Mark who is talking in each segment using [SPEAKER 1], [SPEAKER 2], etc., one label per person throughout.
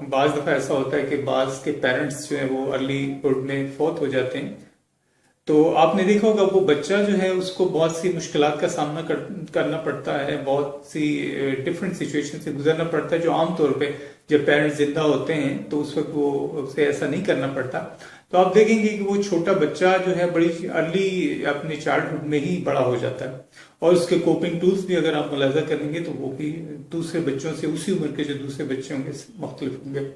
[SPEAKER 1] बाज दफा ऐसा होता है कि बाज के पेरेंट्स जो है वो अर्ली हुड में फौत हो जाते हैं। तो आपने देखा होगा वो बच्चा जो है उसको बहुत सी मुश्किलात का सामना करना पड़ता है, बहुत सी डिफरेंट सिचुएशन से गुजरना पड़ता है जो आमतौर पे जब पेरेंट्स जिंदा होते हैं तो उस वक्त वो उसे ऐसा नहीं करना पड़ता। तो आप देखेंगे कि वो छोटा बच्चा जो है बड़ी अर्ली अपने चाइल्डहुड में ही बड़ा हो जाता है, और उसके कोपिंग टूल्स भी अगर आप मुलाजा करेंगे तो वो भी दूसरे बच्चों से, उसी उम्र के जो दूसरे बच्चे होंगे, मुख्तलिफ होंगे।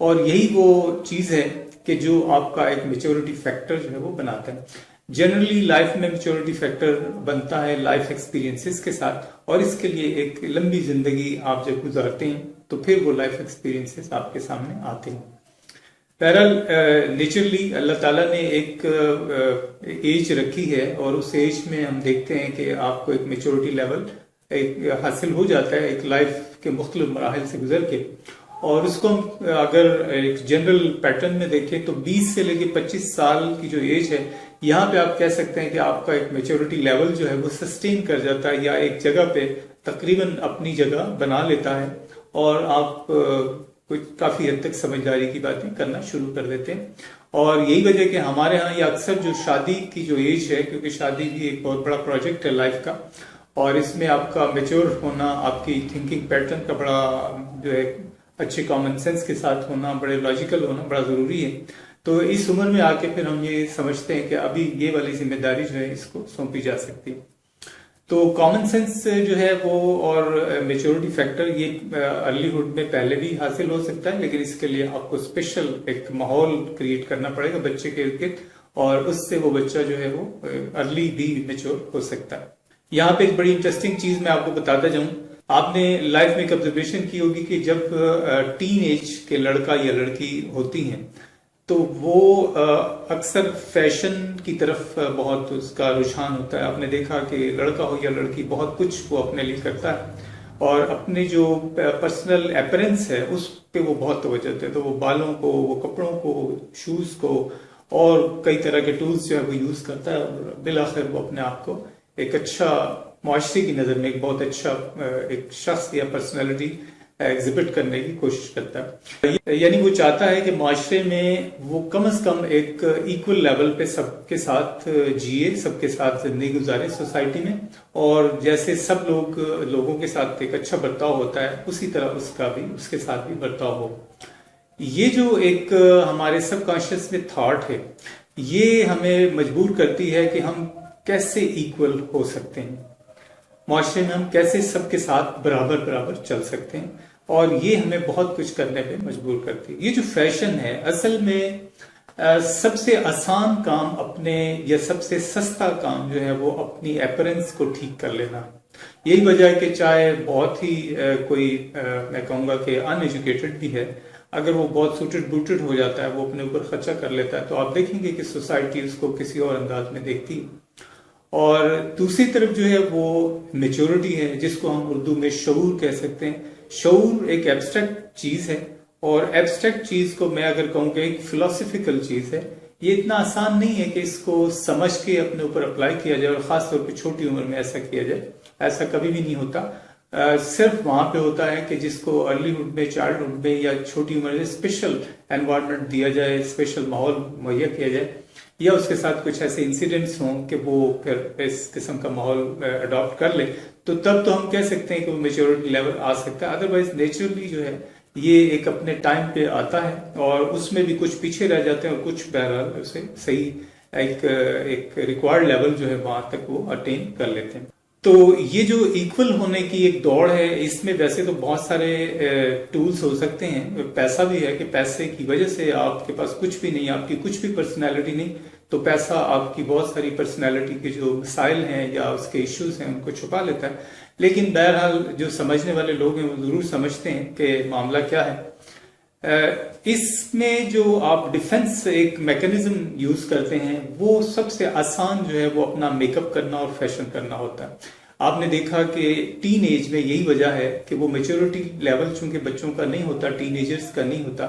[SPEAKER 1] और यही वो चीज है कि जो आपका एक मेच्योरिटी फैक्टर जो है वो बनाता है। जनरली लाइफ में मेच्योरिटी फैक्टर बनता है लाइफ एक्सपीरियंसेस के साथ, और इसके लिए एक लंबी जिंदगी आप जब गुजारते हैं तो फिर वो लाइफ एक्सपीरियंसेस आपके सामने आते हैं। बहरहाल नेचुरली अल्लाह ताला ने एक एज रखी है, और उस एज में हम देखते हैं कि आपको एक मेच्योरिटी लेवल एक हासिल हो जाता है एक लाइफ के मुख्तलिफ मराहल से गुजर के। और उसको हम अगर एक जनरल पैटर्न में देखें तो 20 से लेके 25 साल की जो एज है, यहाँ पे आप कह सकते हैं कि आपका एक मेच्योरिटी लेवल जो है वो सस्टेन कर जाता है, या एक जगह पे तकरीबन अपनी जगह बना लेता है, और आप कुछ काफी हद तक समझदारी की बातें करना शुरू कर देते हैं। और यही वजह कि हमारे यहाँ ये अक्सर जो शादी की जो एज है, क्योंकि शादी भी एक बहुत बड़ा प्रोजेक्ट है लाइफ का, और इसमें आपका मेच्योर होना, आपकी थिंकिंग पैटर्न का बड़ा जो है अच्छे कॉमन सेंस के साथ होना, बड़े लॉजिकल होना बड़ा जरूरी है। तो इस उम्र में आके फिर हम ये समझते हैं कि अभी ये वाली जिम्मेदारी जो है इसको सौंपी जा सकती है। तो कॉमन सेंस जो है वो और मेच्योरिटी फैक्टर ये अर्लीहुड में पहले भी हासिल हो सकता है, लेकिन इसके लिए आपको स्पेशल एक माहौल क्रिएट करना पड़ेगा बच्चे के इर्द गिर्द, और उससे वो बच्चा जो है वो अर्ली भी मेच्योर हो सकता है। यहाँ पे एक बड़ी इंटरेस्टिंग चीज मैं आपको बताता जाऊं। आपने लाइफ में एक ऑब्जर्वेशन की होगी कि जब टीन एज के लड़का या लड़की होती हैं तो वो अक्सर फैशन की तरफ बहुत उसका रुझान होता है। आपने देखा कि लड़का हो या लड़की बहुत कुछ वो अपने लिए करता है, और अपने जो पर्सनल अपीयरेंस है उस पे वो बहुत तवज्जो देते हैं। तो वो बालों को, वो कपड़ों को, शूज को, और कई तरह के टूल्स जो है वो यूज करता है, और बिलाखिर वो अपने आप को एक अच्छा मुआशरे की नजर में एक बहुत अच्छा एक शख्स या पर्सनैलिटी एग्जिबिट करने की कोशिश करता है। यानी वो चाहता है कि मुआशरे में वो कम से कम एक इक्वल लेवल पे सबके साथ जिए, सबके साथ जिंदगी गुजारे सोसाइटी में, और जैसे सब लोगों के साथ एक अच्छा बर्ताव होता है उसी तरह उसका भी उसके साथ भी बर्ताव हो। ये जो एक हमारे सबकॉन्शियस में थॉट है, ये हमें मजबूर करती है कि हम कैसे इक्वल हो सकते हैं, मुआशरे में हम कैसे सबके साथ बराबर बराबर चल सकते हैं, और ये हमें बहुत कुछ करने पे मजबूर करती है। ये जो फैशन है असल में सबसे आसान काम अपने, या सबसे सस्ता काम जो है वो अपनी अपीयरेंस को ठीक कर लेना। यही वजह है कि चाहे बहुत ही कोई मैं कहूँगा कि अनएजुकेटेड भी है, अगर वो बहुत सूटेड बूटेड हो जाता है, वो अपने ऊपर खर्चा कर लेता है, तो आप देखेंगे कि सोसाइटी उसको किसी और अंदाज में देखती है। और दूसरी तरफ जो है वो मेच्योरिटी है, जिसको हम उर्दू में शऊर कह सकते हैं। शऊर एक एब्स्ट्रैक्ट चीज है, और एब्स्ट्रैक्ट चीज को मैं अगर कहूँ कि एक फिलोसफिकल चीज है, ये इतना आसान नहीं है कि इसको समझ के अपने ऊपर अप्लाई किया जाए, और खासतौर पे छोटी उम्र में ऐसा किया जाए। ऐसा कभी भी नहीं होता। सिर्फ वहां पे होता है कि जिसको अर्लीहुड में, चाइल्डहुड में या छोटी उम्र में स्पेशल एनवायरनमेंट दिया जाए, स्पेशल माहौल मुहैया किया जाए, या उसके साथ कुछ ऐसे इंसिडेंट्स हों कि वो फिर इस किस्म का माहौल अडॉप्ट कर ले, तो तब तो हम कह सकते हैं कि वो मेच्योरिटी लेवल आ सकता है। अदरवाइज नेचुरली जो है ये एक अपने टाइम पे आता है, और उसमें भी कुछ पीछे रह जाते हैं, और कुछ बहरहाल उसे सही एक रिक्वायर्ड लेवल जो है वहां तक वो अटेन कर लेते हैं। तो ये जो इक्वल होने की एक दौड़ है, इसमें वैसे तो बहुत सारे टूल्स हो सकते हैं। पैसा भी है कि पैसे की वजह से आपके पास कुछ भी नहीं, आपकी कुछ भी पर्सनैलिटी नहीं, तो पैसा आपकी बहुत सारी पर्सनैलिटी के जो मसाइल हैं या उसके इश्यूज हैं उनको छुपा लेता है। लेकिन बहरहाल जो समझने वाले लोग हैं वो जरूर समझते हैं कि मामला क्या है। इसमें जो आप डिफेंस एक मैकेनिज्म यूज करते हैं, वो सबसे आसान जो है वो अपना मेकअप करना और फैशन करना होता है। आपने देखा कि टीन एज में यही वजह है कि वो मेच्योरिटी लेवल चूंकि बच्चों का नहीं होता, टीनेजर्स का नहीं होता,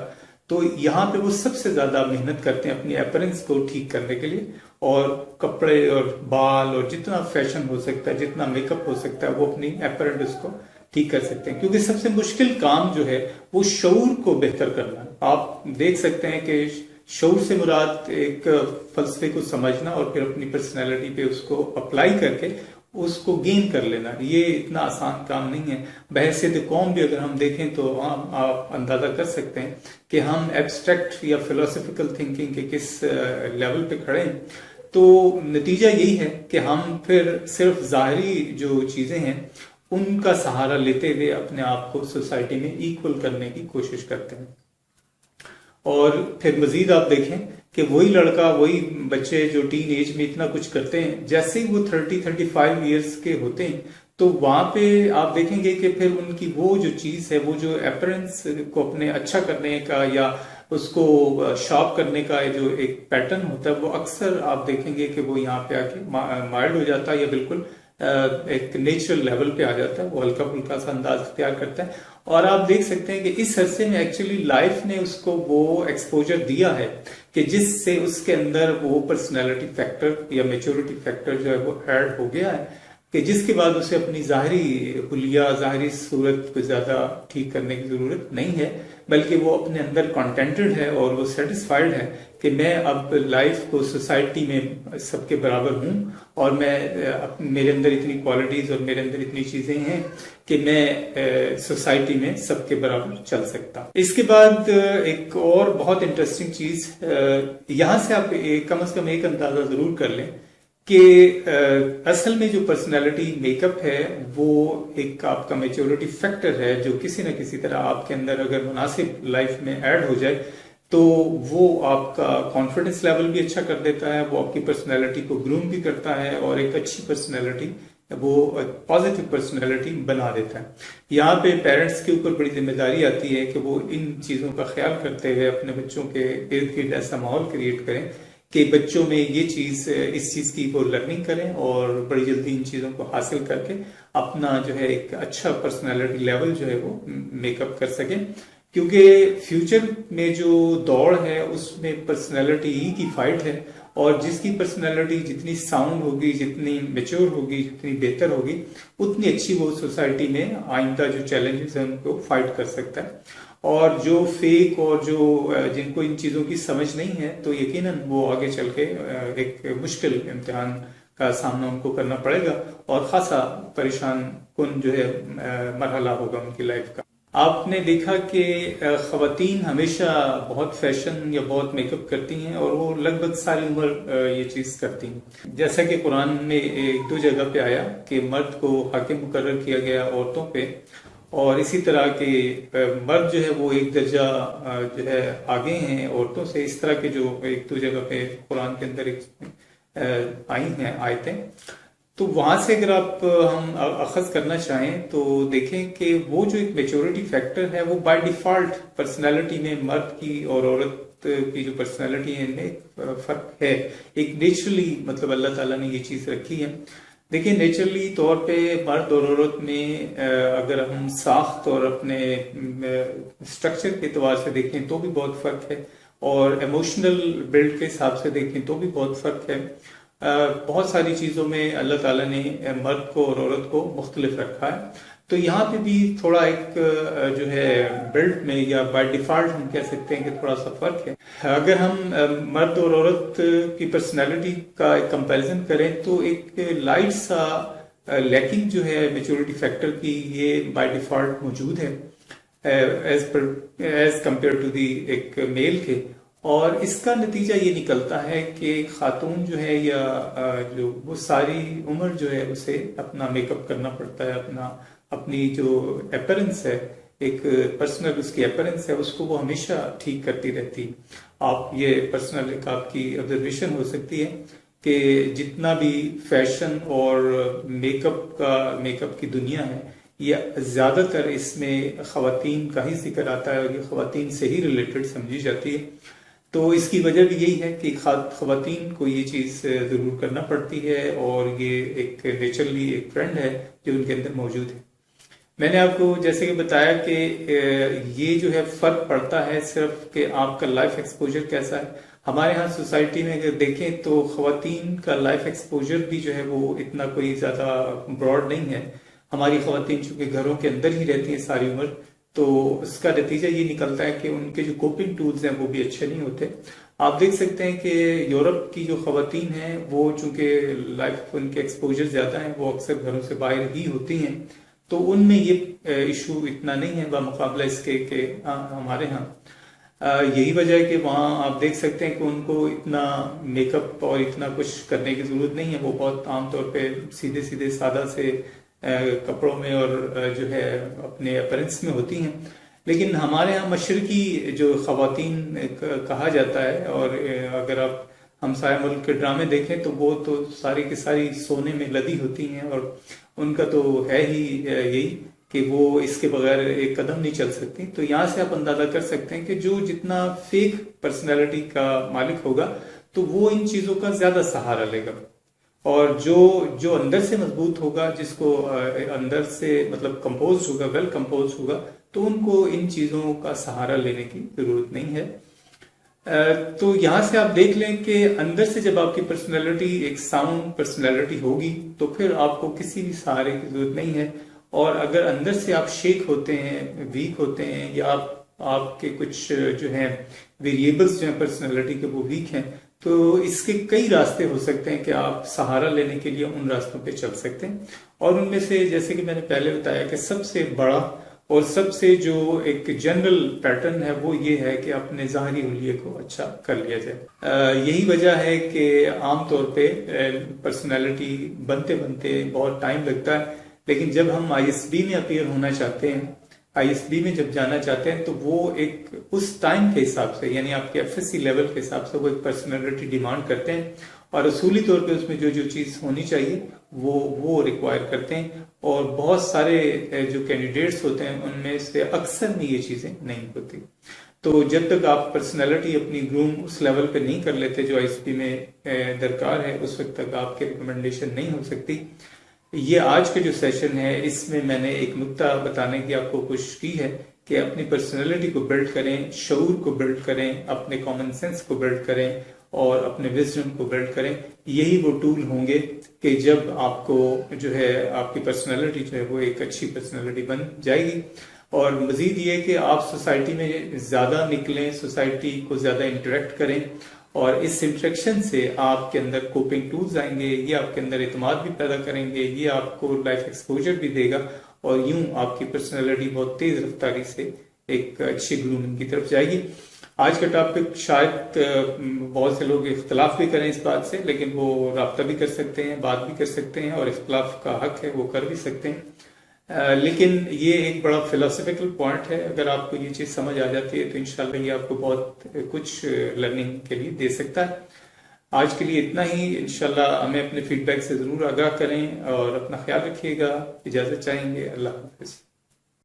[SPEAKER 1] तो यहाँ पे वो सबसे ज्यादा मेहनत करते हैं अपनी अपीयरेंस को ठीक करने के लिए, और कपड़े और बाल और जितना फैशन हो सकता है, जितना मेकअप हो सकता है, वो अपनी अपीयरेंस को ठीक कर सकते हैं। क्योंकि सबसे मुश्किल काम जो है वो शऊर को बेहतर करना है। आप देख सकते हैं कि शऊर से मुराद एक फलसफे को समझना और फिर अपनी पर्सनैलिटी पे उसको अप्लाई करके उसको गेन कर लेना, ये इतना आसान काम नहीं है। बहैसियत कौम भी अगर हम देखें तो हम आप अंदाजा कर सकते हैं कि हम एब्स्ट्रैक्ट या फिलोसफिकल थिंकिंग के किस लेवल पे खड़े हैं। तो नतीजा यही है कि हम फिर सिर्फ ज़ाहरी जो चीज़ें हैं उनका सहारा लेते हुए अपने आप को सोसाइटी में इक्वल करने की कोशिश करते हैं। और फिर मजीद आप देखें कि वही लड़का, वही बच्चे जो टीन एज में इतना कुछ करते हैं, जैसे ही वो 30-35 ईयर्स के होते हैं तो वहां पे आप देखेंगे कि फिर उनकी वो जो चीज है, वो जो अपीयरेंस को अपने अच्छा करने का या उसको शार्प करने का जो एक पैटर्न होता है, वो अक्सर आप देखेंगे कि वो यहाँ पे आके माइल्ड हो जाता है या बिल्कुल एक नेचुरल लेवल पे आ जाता है। वो हल्का फुल्का सा अंदाज इख्तियार करता है। और आप देख सकते हैं कि इस अरसे में एक्चुअली लाइफ ने उसको वो एक्सपोजर दिया है कि जिससे उसके अंदर वो पर्सनैलिटी फैक्टर या मेच्योरिटी फैक्टर जो है वो ऐड हो गया है, कि जिसके बाद उसे अपनी ज़ाहरी हुलिया, ज़ाहरी सूरत को ज़्यादा ठीक करने की ज़रूरत नहीं है, बल्कि वो अपने अंदर कॉन्टेंटेड है और वो सेटिस्फाइड है कि मैं अब लाइफ को सोसाइटी में सबके बराबर हूँ और मैं मेरे अंदर इतनी क्वालिटीज और मेरे अंदर इतनी चीजें हैं कि मैं सोसाइटी में सबके बराबर चल सकता। इसके बाद एक और बहुत इंटरेस्टिंग चीज यहाँ से आप कम से कम एक अंदाजा जरूर कर लें कि असल में जो पर्सनालिटी मेकअप है वो एक आपका मेच्योरिटी फैक्टर है जो किसी न किसी तरह आपके अंदर अगर मुनासिब लाइफ में ऐड हो जाए तो वो आपका कॉन्फिडेंस लेवल भी अच्छा कर देता है, वो आपकी पर्सनैलिटी को ग्रूम भी करता है और एक अच्छी पर्सनैलिटी, वो पॉजिटिव पर्सनैलिटी बना देता है। यहाँ पे पेरेंट्स के ऊपर बड़ी जिम्मेदारी आती है कि वो इन चीज़ों का ख्याल करते हुए अपने बच्चों के इर्द गिर्द ऐसा माहौल क्रिएट करें कि बच्चों में ये चीज़, इस चीज़ की वो लर्निंग करें और बड़ी जल्दी इन चीज़ों को हासिल करके अपना जो है एक अच्छा पर्सनैलिटी लेवल जो है वो मेकअप कर सकें। क्योंकि फ्यूचर में जो दौड़ है उसमें पर्सनैलिटी ही की फाइट है और जिसकी पर्सनैलिटी जितनी साउंड होगी, जितनी मेच्योर होगी, जितनी बेहतर होगी, उतनी अच्छी वो सोसाइटी में आइंदा जो चैलेंजेस हैं उनको फाइट कर सकता है। और जो फेक और जो जिनको इन चीज़ों की समझ नहीं है तो यकीनन वो आगे चल के एक मुश्किल इम्तिहान का सामना उनको करना पड़ेगा और खासा परेशान कुन जो है मरहला होगा उनकी लाइफ का। आपने देखा कि ख़वातीन हमेशा बहुत फैशन या बहुत मेकअप करती हैं और वो लगभग सारी उम्र ये चीज़ करती हैं। जैसा कि कुरान में एक दो जगह पे आया कि मर्द को हाकिम मुकर्रर किया गया औरतों पे, और इसी तरह के मर्द जो है वो एक दर्जा जो है आगे हैं औरतों से। इस तरह के जो एक दो जगह पे कुरान के अंदर आई हैं आयतें, तो वहां से अगर हम अखज करना चाहें तो देखें कि वो जो एक मेच्योरिटी फैक्टर है वो बाय डिफॉल्ट पर्सनैलिटी में मर्द की और औरत की जो पर्सनैलिटी है इनमें फर्क है। एक नेचुरली मतलब अल्लाह ताला ने ये चीज रखी है। देखिए नेचुरली तौर पे मर्द और औरत में अगर हम साख्त और अपने स्ट्रक्चर के एतबार से देखें तो भी बहुत फर्क है और इमोशनल बिल्ड के हिसाब से देखें तो भी बहुत फर्क है। बहुत सारी चीज़ों में अल्लाह ताला ने मर्द को और औरत को मुख्तलिफ रखा है। तो यहाँ पे भी थोड़ा एक जो है बिल्ड में या बाय डिफॉल्ट हम कह सकते हैं कि थोड़ा सा फर्क है। अगर हम मर्द और औरत की पर्सनैलिटी का एक कंपैरिजन करें तो एक लाइट सा लैकिंग जो है मेच्योरिटी फैक्टर की ये बाय डिफॉल्ट मौजूद है एज कंपेयर टू दी एक मेल के। और इसका नतीजा ये निकलता है कि खातून जो है या जो वो सारी उम्र जो है उसे अपना मेकअप करना पड़ता है, अपनी जो अपीयरेंस है, एक पर्सनल उसकी अपीयरेंस है, उसको वो हमेशा ठीक करती रहती है। आप ये पर्सनल एक आपकी ऑब्जर्वेशन हो सकती है कि जितना भी फैशन और मेकअप की दुनिया है या ज्यादातर इसमें खवातीन का ही जिक्र आता है और ये खवातीन से ही रिलेटेड समझी जाती है। तो इसकी वजह भी यही है कि खवातीन को ये चीज़ ज़रूर करना पड़ती है और ये एक नेचुरली एक ट्रेंड है जो उनके अंदर मौजूद है। मैंने आपको जैसे कि बताया कि ये जो है फ़र्क पड़ता है सिर्फ कि आपका लाइफ एक्सपोजर कैसा है। हमारे यहाँ सोसाइटी में अगर देखें तो खवातीन का लाइफ एक्सपोजर भी जो है वो इतना कोई ज़्यादा ब्रॉड नहीं है। हमारी खवातीन चूंकि घरों के अंदर ही रहती हैं सारी उम्र, तो उसका नतीजा ये निकलता है कि उनके जो कोपिंग टूल्स हैं वो भी अच्छे नहीं होते। आप देख सकते हैं कि यूरोप की जो खवातीन हैं वो चूंकि लाइफ उनके एक्सपोजर ज्यादा है, वो अक्सर घरों से बाहर ही होती हैं, तो उनमें ये इशू इतना नहीं है मुकाबला इसके के हमारे यहाँ। यही वजह है कि वहाँ आप देख सकते हैं कि उनको इतना मेकअप और इतना कुछ करने की जरूरत नहीं है। वो बहुत आमतौर पे सीधे सीधे सादा से कपड़ों में और जो है अपने अपरेंस में होती हैं। लेकिन हमारे यहाँ मशरकी जो खवातीन कहा जाता है, और अगर आप हमसाया मुल्क के ड्रामे देखें तो वो तो सारी की सारी सोने में लदी होती हैं, और उनका तो है ही यही कि वो इसके बगैर एक कदम नहीं चल सकती। तो यहाँ से आप अंदाजा कर सकते हैं कि जो जितना फेक पर्सनैलिटी का मालिक होगा तो वो इन चीजों का ज्यादा सहारा लेगा, और जो जो अंदर से मजबूत होगा, जिसको अंदर से मतलब कंपोज होगा, वेल कंपोज होगा, तो उनको इन चीजों का सहारा लेने की जरूरत नहीं है। तो यहां से आप देख लें कि अंदर से जब आपकी पर्सनैलिटी एक साउंड पर्सनैलिटी होगी तो फिर आपको किसी भी सहारे की जरूरत नहीं है। और अगर अंदर से आप शेक होते हैं, वीक होते हैं, या आपके कुछ जो है वेरिएबल्स जो है पर्सनैलिटी के वो वीक हैं, तो इसके कई रास्ते हो सकते हैं कि आप सहारा लेने के लिए उन रास्तों पे चल सकते हैं। और उनमें से जैसे कि मैंने पहले बताया कि सबसे बड़ा और सबसे जो एक जनरल पैटर्न है वो ये है कि अपने ज़ाहरी हुलिये को अच्छा कर लिया जाए। यही वजह है कि आमतौर पे पर्सनैलिटी बनते बनते बहुत टाइम लगता है, लेकिन जब हम आईएसबी में अपीयर होना चाहते हैं, आईएसबी में जब जाना चाहते हैं, तो वो एक उस टाइम के हिसाब से, यानी आपके एफएससी लेवल के हिसाब से वो एक पर्सनैलिटी डिमांड करते हैं, और असूली तौर पे उसमें जो जो चीज होनी चाहिए वो रिक्वायर करते हैं। और बहुत सारे जो कैंडिडेट्स होते हैं उनमें से अक्सर में ये चीजें नहीं होती। तो जब तक आप पर्सनैलिटी अपनी ग्रूम उस लेवल पे नहीं कर लेते जो आईएसबी में दरकार है, उस वक्त तक आपकी रिकमेंडेशन नहीं हो सकती। ये आज का जो सेशन है इसमें मैंने एक नुक्ता बताने की आपको कोशिश की है कि अपनी पर्सनैलिटी को बिल्ड करें, शऊर को बिल्ड करें, अपने कॉमन सेंस को बिल्ड करें और अपने विजडम को बिल्ड करें। यही वो टूल होंगे कि जब आपको जो है आपकी पर्सनैलिटी जो है वो एक अच्छी पर्सनैलिटी बन जाएगी। और मजीद ये कि आप सोसाइटी में ज्यादा निकलें, सोसाइटी को ज्यादा इंटरेक्ट करें, और इस इंटरेक्शन से आपके अंदर कोपिंग टूल्स आएंगे, ये आपके अंदर एतमाद भी पैदा करेंगे, ये आपको लाइफ एक्सपोजर भी देगा, और यूं आपकी पर्सनैलिटी बहुत तेज रफ्तारी से एक अच्छी ग्रूमिंग की तरफ जाएगी। आज का टॉपिक शायद बहुत से लोग इख्तलाफ भी करें इस बात से, लेकिन वो राब्ता भी कर सकते हैं, बात भी कर सकते हैं, और इख्तलाफ का हक है, वो कर भी सकते हैं। लेकिन ये एक बड़ा फिलोसफिकल पॉइंट है। अगर आपको ये चीज समझ आ जाती है तो इंशाल्लाह ये आपको बहुत कुछ लर्निंग के लिए दे सकता है। आज के लिए इतना ही। इंशाल्लाह हमें अपने फीडबैक से जरूर आगाह करें और अपना ख्याल रखिएगा। इजाजत चाहेंगे। अल्लाह हाफिज।